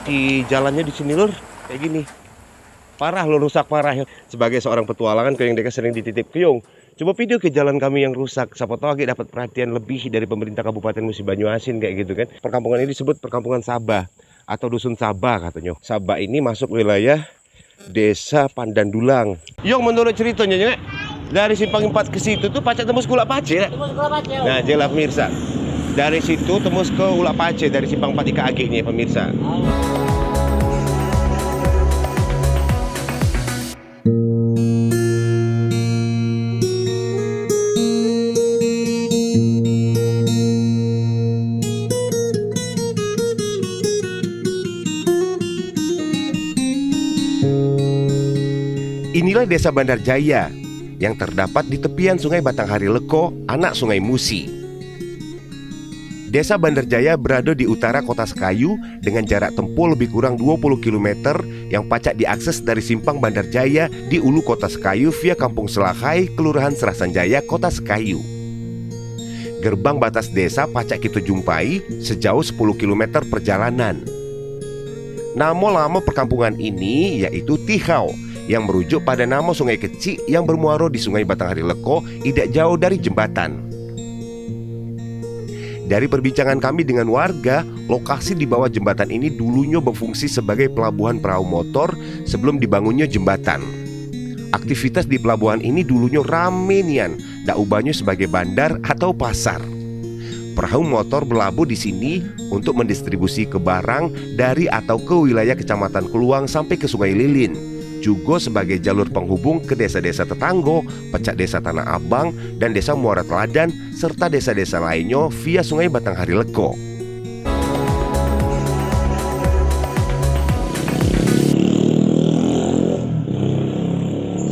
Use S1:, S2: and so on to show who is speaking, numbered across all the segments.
S1: di jalannya di sini lur kayak gini. Parah lur, rusak parah ya. Sebagai seorang petualangan yang deka sering dititip Kyung. Coba video ke jalan kami yang rusak. Siapa tahu agak dapat perhatian lebih dari pemerintah Kabupaten Musi Banyuasin kayak gitu kan. Perkampungan ini disebut Perkampungan Sabah atau Dusun Sabah katanya. Sabah ini masuk wilayah Desa Pandandulang. Yung menurut ceritanya Nyek, dari Simpang 4 ke situ tuh pacak tembus ke Ulak Pace. Nah, jelas pemirsa. Dari situ tembus ke Ulak Pace dari Simpang 4 IKAG nih pemirsa. Inilah Desa Bandar Jaya yang terdapat di tepian Sungai Batanghari Leko, anak Sungai Musi. Desa Bandar Jaya berada di utara Kota Sekayu dengan jarak tempuh lebih kurang 20 km yang pacak diakses dari Simpang Bandar Jaya di ulu Kota Sekayu via Kampung Selahai, Kelurahan Serasan Jaya, Kota Sekayu. Gerbang batas desa pacak kita jumpai sejauh 10 km perjalanan. Nama lama perkampungan ini yaitu Tihau, yang merujuk pada nama sungai kecil yang bermuara di Sungai Batanghari Leko, tidak jauh dari jembatan. Dari perbincangan kami dengan warga, lokasi di bawah jembatan ini dulunya berfungsi sebagai pelabuhan perahu motor sebelum dibangunnya jembatan. Aktivitas di pelabuhan ini dulunya rame nian, dak ubahnya sebagai bandar atau pasar. Perahu motor berlabuh di sini untuk mendistribusi ke barang dari atau ke wilayah Kecamatan Keluang sampai ke Sungai Lilin, juga sebagai jalur penghubung ke desa-desa tetangga, pecak desa Tanah Abang dan desa Muara Teladan, serta desa-desa lainnya via Sungai Batanghari Leko.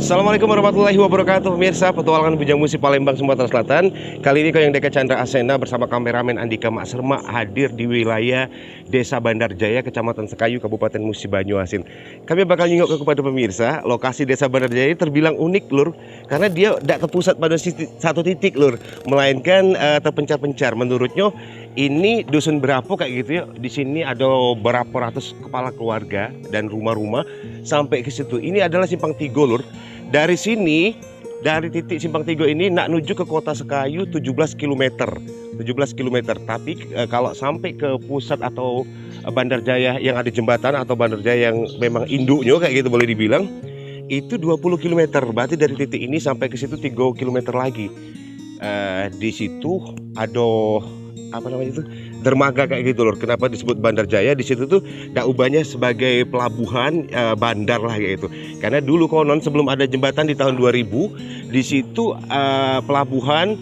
S1: Assalamualaikum warahmatullahi wabarakatuh pemirsa petualangan Bujang Musi Palembang Sumatera Selatan. Kali ini yang Deka Chandra Asena bersama kameramen Andika Makserma hadir di wilayah Desa Bandar Jaya, Kecamatan Sekayu, Kabupaten Musi Banyuasin. Kami bakal nyingok kepada pemirsa, lokasi Desa Bandar Jaya terbilang unik lur, karena dia tidak terpusat pada satu titik lur, melainkan terpencar-pencar. Menurutnya ini dusun berapa kayak gitu ya. Di sini ada berapa ratus kepala keluarga dan rumah-rumah sampai ke situ. Ini adalah Simpang Tigo lur. Dari sini, dari titik Simpang Tigo ini nak nuju ke Kota Sekayu 17 km. 17 km. Tapi kalau sampai ke pusat atau Bandar Jaya yang ada jembatan atau Bandar Jaya yang memang induknya kayak gitu boleh dibilang, itu 20 km. Berarti dari titik ini sampai ke situ 3 km lagi. Di situ ada apa namanya itu, dermaga kayak gitu loh. Kenapa disebut Bandar Jaya? Di situ tuh dak ubahnya sebagai pelabuhan bandar lah gitu. Karena dulu konon sebelum ada jembatan di tahun 2000, di situ pelabuhan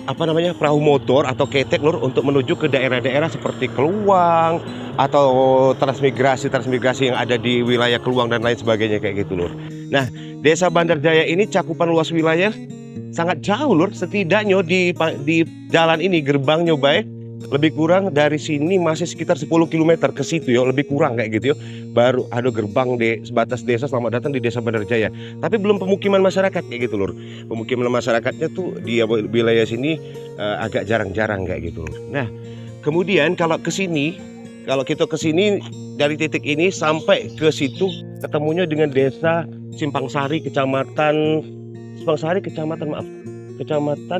S1: apa namanya, perahu motor atau ketek lur untuk menuju ke daerah-daerah seperti Keluang atau transmigrasi yang ada di wilayah Keluang dan lain sebagainya kayak gitu lur. Nah, Desa Bandar Jaya ini cakupan luas wilayah sangat jauh lur, setidaknya di jalan ini gerbangnya baik lebih kurang dari sini masih sekitar 10 km ke situ ya, lebih kurang kayak gitu ya. Baru ada gerbang di sebatas desa selamat datang di Desa Bandar Jaya. Tapi belum pemukiman masyarakat kayak gitu lur. Pemukiman masyarakatnya tuh di wilayah sini agak jarang-jarang kayak gitu lur. Nah, kemudian kalau ke sini, kalau kita ke sini dari titik ini sampai ke situ ketemunya dengan Desa Simpang Sari, Kecamatan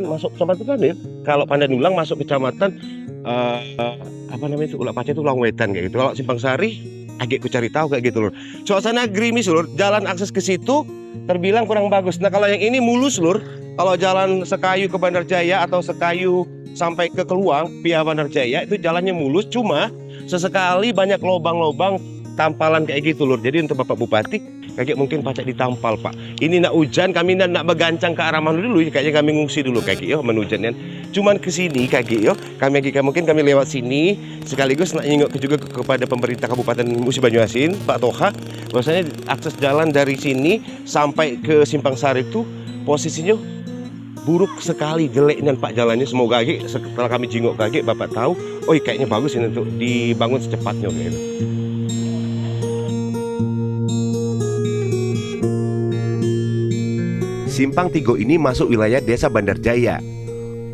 S1: masuk kecamatan ya. Kalau Pandandulang masuk kecamatan apa namanya itu, Ulak Pace itu Ulang Wetan kayak gitu. Kalau Simpang Sari agak ku cari tahu kayak gitu lur. Suasana gerimis lur, jalan akses ke situ terbilang kurang bagus. Nah, kalau yang ini mulus lur. Kalau jalan Sekayu ke Bandar Jaya atau Sekayu sampai ke Keluang via Bandar Jaya itu jalannya mulus, cuma sesekali banyak lobang-lobang tampalan kayak gitu lur. Jadi untuk Bapak Bupati kayak mungkin pacak ditampal pak. Ini nak hujan kami nak bergancang ke arah mana dulu, kayaknya kami ngungsi dulu kayak gitu menujan kan. Cuman ke sini kayak gitu kami mungkin kami lewat sini sekaligus nak nyingok juga kepada pemerintah Kabupaten Musi Banyuasin Pak Toha, bahwasanya akses jalan dari sini sampai ke Simpang Sari itu posisinya buruk sekali, jelek dan pak jalannya. Semoga setelah kami jingok kaget Bapak tahu, oh kayaknya bagus ini untuk dibangun secepatnya gitu. Simpang Tigo ini masuk wilayah Desa Bandar Jaya.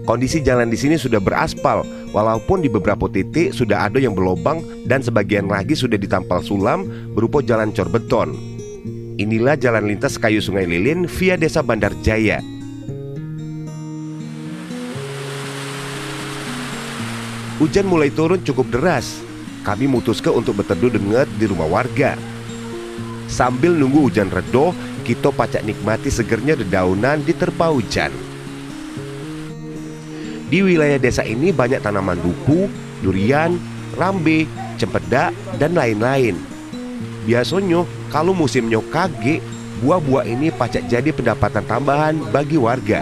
S1: Kondisi jalan di sini sudah beraspal, walaupun di beberapa titik sudah ada yang berlobang dan sebagian lagi sudah ditampal sulam berupa jalan cor beton. Inilah jalan lintas kayu Sungai Lilin via Desa Bandar Jaya. Hujan mulai turun cukup deras. Kami memutuskan untuk berteduh dengar di rumah warga. Sambil nunggu hujan redo, kita pacak nikmati segernya dedaunan diterpa hujan. Di wilayah desa ini banyak tanaman duku, durian, rambe, cempedak, dan lain-lain. Biasanya kalau musimnya kage, buah-buah ini pacak jadi pendapatan tambahan bagi warga.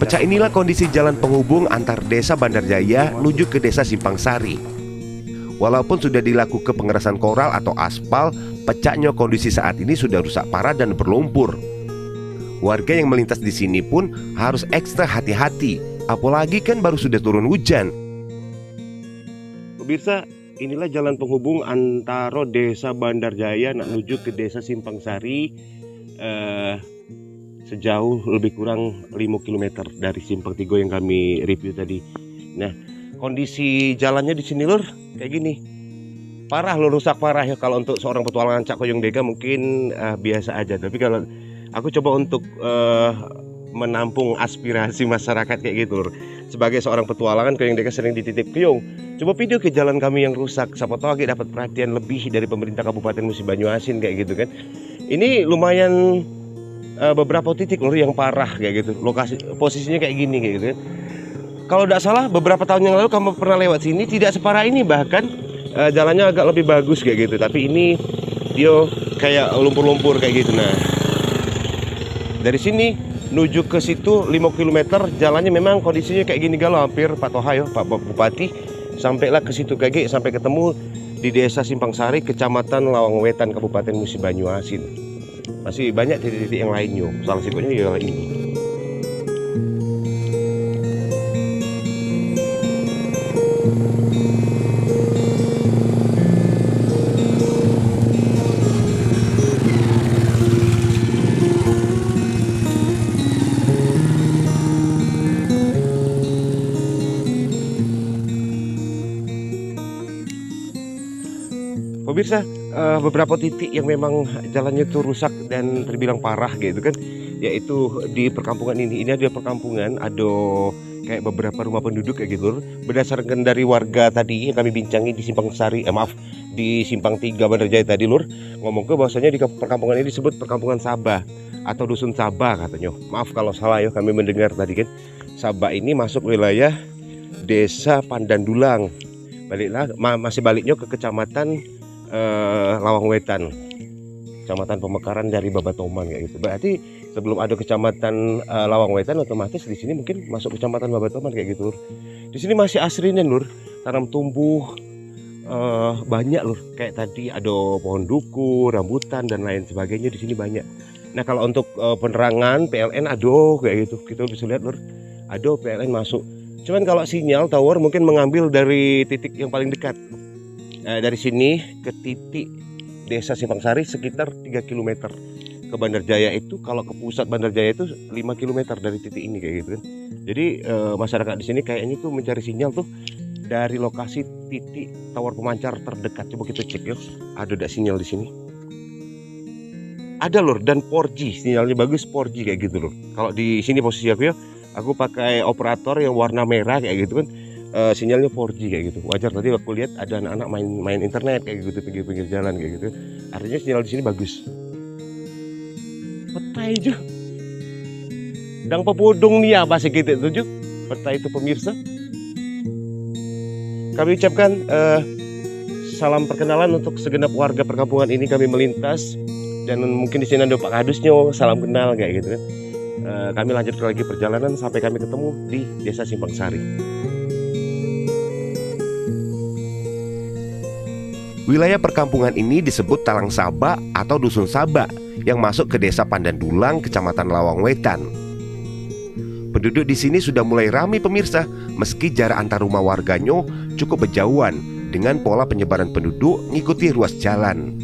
S1: Pecah inilah kondisi jalan penghubung antar desa Bandar Jaya menuju ke desa Simpang Sari. Walaupun sudah dilakukan pengerasan koral atau aspal, pecahnya kondisi saat ini sudah rusak parah dan berlumpur. Warga yang melintas di sini pun harus ekstra hati-hati, apalagi kan baru sudah turun hujan. Pemirsa, inilah jalan penghubung antara desa Bandar Jaya menuju ke desa Simpang Sari, sejauh lebih kurang 5 km dari Simpang Tigo yang kami review tadi. Nah, kondisi jalannya di sini lur kayak gini. Parah lur, rusak parah ya. Kalau untuk seorang petualangan Cak Koyong Deka mungkin biasa aja. Tapi kalau aku coba untuk menampung aspirasi masyarakat kayak gitu lur. Sebagai seorang petualangan Koyong Deka sering dititip Koyong, coba video ke jalan kami yang rusak. Siapa tahu agak dapat perhatian lebih dari pemerintah Kabupaten Musi Banyuasin kayak gitu kan. Ini lumayan beberapa titik lur yang parah kayak gitu. Lokasi posisinya kayak gini kayak gitu kan. Kalau tidak salah beberapa tahun yang lalu kamu pernah lewat sini tidak separah ini, bahkan jalannya agak lebih bagus kayak gitu. Tapi ini dia kayak lumpur-lumpur kayak gitu. Nah, dari sini menuju ke situ 5 km jalannya memang kondisinya kayak gini galau, hampir Pak Toha ya, Pak Bupati. Sampailah ke situ kayak sampai ketemu di desa Simpang Sari, Kecamatan Lawang Wetan, Kabupaten Musi Banyuasin. Masih banyak titik-titik yang lainnya. Salah satunya ya ini. Pemirsa, beberapa titik yang memang jalannya itu rusak dan terbilang parah gitu kan, yaitu di perkampungan ini. Ini ada perkampungan, ada kayak beberapa rumah penduduk kayak gitu. Berdasarkan dari warga tadi yang kami bincangi di Simpang Sari, di Simpang 3 Bandar Jaya tadi lur, ngomong ke bahwasanya di perkampungan ini disebut perkampungan Sabah atau dusun Sabah katanya. Maaf kalau salah ya, kami mendengar tadi kan. Sabah ini masuk wilayah desa Pandandulang. Masih baliknya ke kecamatan Lawang Wetan, kecamatan pemekaran dari Babatoman kayak gitu. Berarti sebelum ada kecamatan Lawang Wetan, otomatis di sini mungkin masuk kecamatan Babatoman kayak gitu lur. Di sini masih asrinya lur, tanam tumbuh banyak lur. Kayak tadi ada pohon duku, rambutan dan lain sebagainya di sini banyak. Nah kalau untuk penerangan PLN ada kayak gitu, kita bisa lihat lur, ada PLN masuk. Cuman kalau sinyal tower mungkin mengambil dari titik yang paling dekat. Dari sini ke titik desa Simpang Sari sekitar 3 km. Ke Bandar Jaya itu, kalau ke pusat Bandar Jaya itu 5 km dari titik ini kayak gitu kan. Jadi masyarakat di sini kayaknya tuh mencari sinyal tuh dari lokasi titik tower pemancar terdekat. Coba kita cek ya, ada tidak sinyal di sini? Ada lur, dan 4G, sinyalnya bagus 4G kayak gitu lur. Kalau di sini posisi aku ya, aku pakai operator yang warna merah kayak gitu kan. Sinyalnya 4G kayak gitu. Wajar, tadi aku lihat ada anak-anak main internet kayak gitu pinggir-pinggir jalan kayak gitu. Artinya sinyal di sini bagus. Petai juga. Dang pepudung nih apa sih gitu tujuh. Petai itu pemirsa. Kami ucapkan salam perkenalan untuk segenap warga perkampungan ini. Kami melintas dan mungkin di sini ada Pak Kadusnya, salam kenal kayak gitu kan. Kami lanjut lagi perjalanan sampai kami ketemu di desa Simpang Sari. Wilayah perkampungan ini disebut Talang Sabah atau Dusun Sabah yang masuk ke desa Pandandulang, Kecamatan Lawang Wetan. Penduduk di sini sudah mulai ramai pemirsa, meski jarak antar rumah warganya cukup berjauhan dengan pola penyebaran penduduk mengikuti ruas jalan.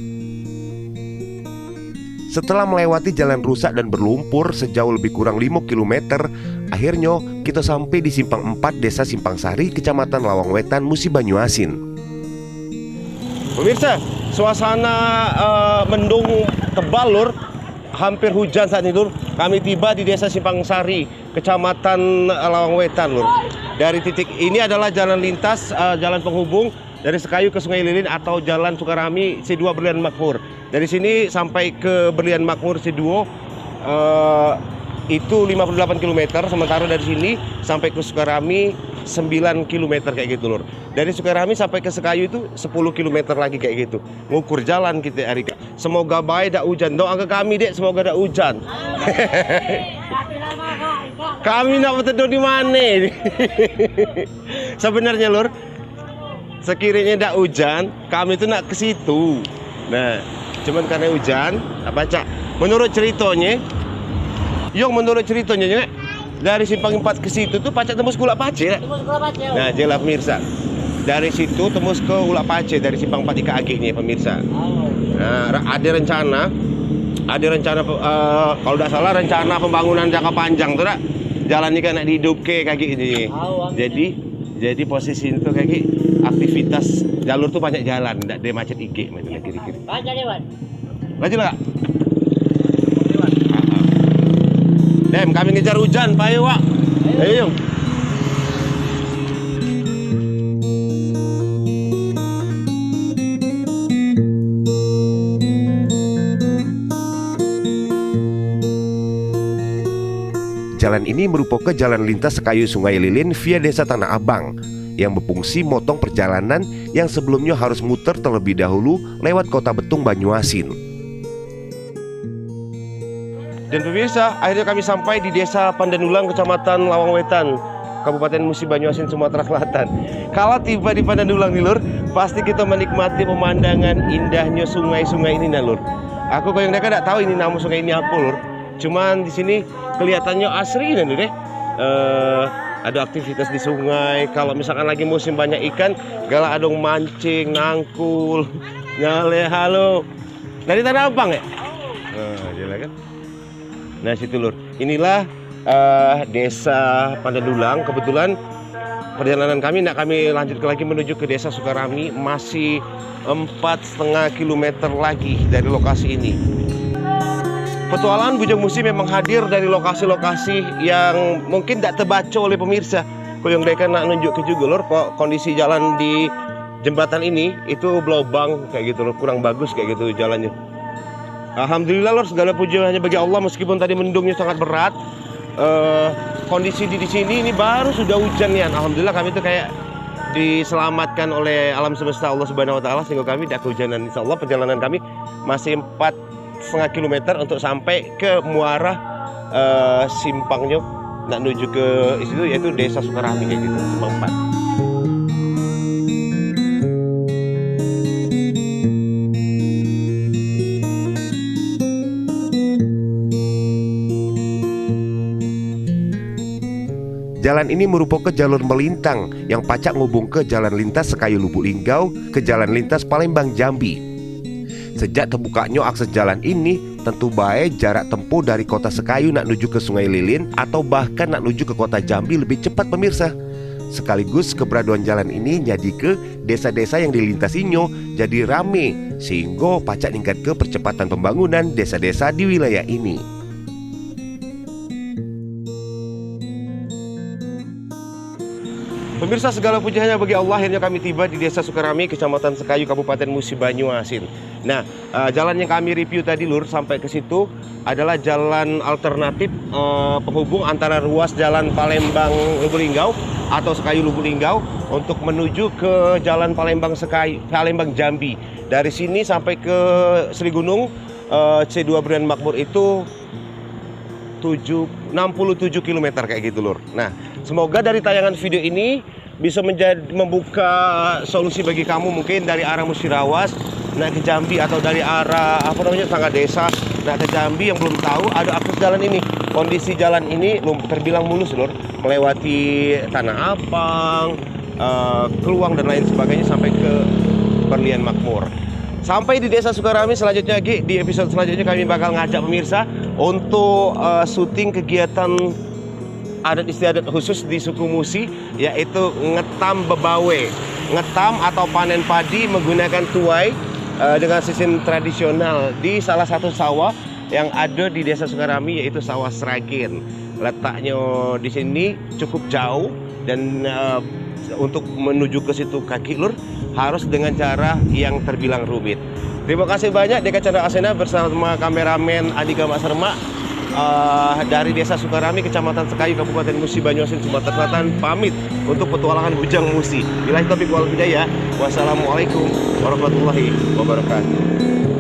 S1: Setelah melewati jalan rusak dan berlumpur sejauh lebih kurang 5 km, akhirnya kita sampai di Simpang 4 Desa Simpang Sari, Kecamatan Lawang Wetan, Musi Banyuasin. Pemirsa, suasana mendung tebal lur, hampir hujan saat ini lur. Kami tiba di Desa Simpang Sari, Kecamatan Lawang Wetan lur. Dari titik ini adalah jalan lintas, jalan penghubung dari Sekayu ke Sungai Lilin atau Jalan Sukarami C2 Berlian Makmur. Dari sini sampai ke Berlian Makmur C2 itu 58 km, sementara dari sini sampai ke Sukarami 9 km kayak gitu lur. Dari Sukarami sampai ke Sekayu itu 10 km lagi kayak gitu. Ngukur jalan kita hari. Semoga baik dak hujan. Doa ke kami dek, semoga dak hujan. Kami nak berteduh di mana? Sebenarnya lur, sekiranya dak hujan, kami itu nak ke situ. Nah, cuman karena hujan, apa cak? Menurut ceritanya, dari Simpang 4 ke situ tuh pacak tembus Ulak Pace. Nah, jelas pemirsa. Dari situ tembus ke Ulak Pace dari Simpang 4 IKAG nih pemirsa. Nah, ada rencana kalau tidak salah rencana pembangunan jangka panjang tuh dak. Jalan ini kan nak dihidup kayak gini. Jadi posisi itu kayak aktivitas jalur tuh banyak jalan, tidak ada macet IG macam kiri-kiri. Baca lewat. Baca lah. Dem, kami ngejar hujan, Pak Ayo, Wak. Ayo. Jalan ini merupakan jalan lintas Sekayu Sungai Lilin via Desa Tanah Abang yang berfungsi motong perjalanan yang sebelumnya harus muter terlebih dahulu lewat Kota Betung Banyuasin. Dan pemirsa, akhirnya kami sampai di Desa Pandanulang, Kecamatan Lawang Wetan, Kabupaten Musi Banyuasin, Sumatera Selatan. Kalau tiba di Pandanulang nih lur, pasti kita menikmati pemandangan indahnya sungai-sungai ini nah lur. Aku yang mereka tidak tahu ini nama sungai ini apa lur. Cuman di sini kelihatannya asri nih deh. Ada aktivitas di sungai. Kalau misalkan lagi musim banyak ikan, galak adong mancing, nangkul, nyale halo. Dari Tanah Abang ya? Nah, kan? Nah situ lur. Inilah Desa Pandanulang. Kebetulan perjalanan kami lanjut lagi menuju ke Desa Sukarami, masih 4,5 km lagi dari lokasi ini. Petualangan Bujang Musi memang hadir dari lokasi-lokasi yang mungkin tidak terbaca oleh pemirsa. Yang mereka nak nunjuk ke juga lor, kondisi jalan di jembatan ini itu blobang kayak gitu lor, kurang bagus kayak gitu jalannya. Alhamdulillah lor, segala puji hanya bagi Allah meskipun tadi mendungnya sangat berat. Kondisi di sini ini baru sudah hujan ya. Alhamdulillah kami itu kayak diselamatkan oleh alam semesta Allah Subhanahu wa taala sehingga kami tidak kehujanan. Insyaallah perjalanan kami masih 4,5 km untuk sampai ke muara simpangnya nak menuju ke situ yaitu Desa Sukarami kayak gitu, Simpang 4. Jalan ini merupakan jalur melintang yang pacak ngubung ke jalan lintas Sekayu Lubuk Linggau ke jalan lintas Palembang Jambi. Sejak terbukanya akses jalan ini, tentu baik jarak tempuh dari kota Sekayu nak menuju ke Sungai Lilin atau bahkan nak menuju ke kota Jambi lebih cepat pemirsa. Sekaligus keberadaan jalan ini jadi ke desa-desa yang dilintasinya jadi rame sehingga pacak meningkat ke percepatan pembangunan desa-desa di wilayah ini. Pemirsa, segala puji hanya bagi Allah, akhirnya kami tiba di Desa Sukarami, Kecamatan Sekayu, Kabupaten Musi Banyuasin. Nah, jalan yang kami review tadi lur sampai ke situ adalah jalan alternatif penghubung antara ruas jalan Palembang Lubuk Linggau atau Sekayu Lubuk Linggau untuk menuju ke jalan Palembang Jambi. Dari sini sampai ke Sri Gunung C2 Berlian Makmur itu 67 km kayak gitu lur. Nah, semoga dari tayangan video ini bisa membuka solusi bagi kamu mungkin dari arah Musirawas nak ke Jambi atau dari arah Sangga Desa nak ke Jambi yang belum tahu ada akses jalan ini. Kondisi jalan ini belum terbilang mulus lur, melewati Tanah Abang, Keluang dan lain sebagainya sampai ke Berlian Makmur. Sampai di Desa Sukarami selanjutnya, Gi. Di episode selanjutnya kami bakal ngajak pemirsa untuk syuting kegiatan adat istiadat khusus di suku Musi, yaitu ngetam bebawe. Ngetam atau panen padi menggunakan tuai dengan sistem tradisional di salah satu sawah yang ada di Desa Sukarami, yaitu sawah Sragen. Letaknya di sini cukup jauh dan untuk menuju ke situ kaki lur harus dengan cara yang terbilang rumit. Terima kasih banyak Deka Chandra Asena bersama kameramen Andika Maserma dari Desa Sukarami, Kecamatan Sekayu, Kabupaten Musi, Banyuasin, Sumatera Selatan, pamit untuk petualangan Bujang Musi. Billahi taufiq wal hidayah. Wassalamualaikum warahmatullahi wabarakatuh.